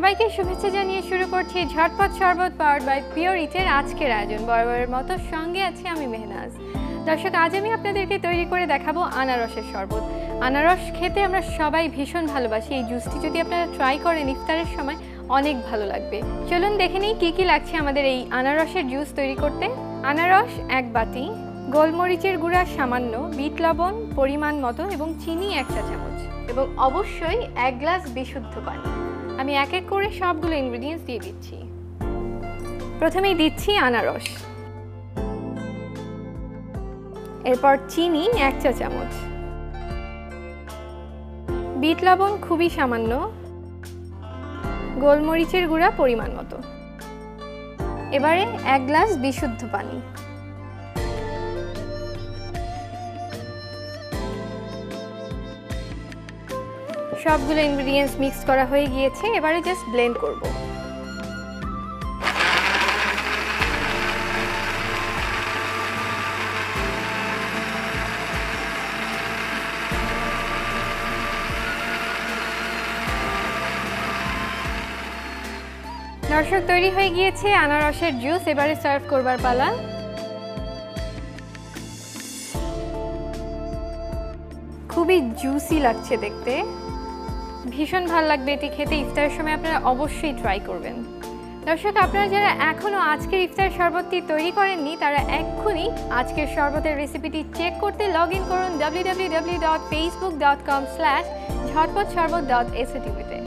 সবাইকে শুভেচ্ছা জানিয়ে শুরু করছি ঝটপট শরবত পাওয়ার্ড বাই পিওর ইটের আজকের আয়োজন। বরাবরের মতো সঙ্গে আছি আমি মেহনাজ। দর্শক, আজ আমি আপনাদেরকে তৈরি করে দেখাবো আনারসের শরবত। আনারস খেতে আমরা সবাই ভীষণ ভালোবাসি। এই জুসটি যদি আপনারা ট্রাই করেন ইফতারের সময় অনেক ভালো লাগবে। চলুন দেখে নিই কী কী লাগছে আমাদের এই আনারসের জুস তৈরি করতে। আনারস 1 বাটি, গোলমরিচের গুঁড়া সামান্য, বিট লবণ পরিমাণ মতো এবং চিনি 1 চা চামচ এবং অবশ্যই 1 গ্লাস বিশুদ্ধ পানি। আমি এক এক করে সবগুলো ইনগ্রেডিয়েন্টস দিয়ে দিচ্ছি। প্রথমেই দিচ্ছি আনারস, এরপর চিনি 1 চা চামচ, বিট লবণ খুবই সামান্য, গোলমরিচের গুঁড়া পরিমাণ মতো, এবারে 1 গ্লাস বিশুদ্ধ পানি। সবগুলো ইনগ্রেডিয়েন্টস মিক্স করা হয়ে গিয়েছে, এবারে জাস্ট ব্লেন্ড করব। দর্শক, তৈরি হয়ে গিয়েছে আনারসের জুস, এবারে সার্ভ করবার পালা। খুবই জুসি লাগছে দেখতে, ভীষণ ভালো লাগবে এটি খেতে। ইফতারের সময় আপনারা অবশ্যই ট্রাই করবেন। দর্শক, আপনারা যারা এখনও আজকের ইফতার শরবতটি তৈরি করেননি তারা এক্ষুনি আজকের শরবতের রেসিপিটি চেক করতে লগ ইন করুন www.facebook.com/jhotpotsharbot.ac.তে।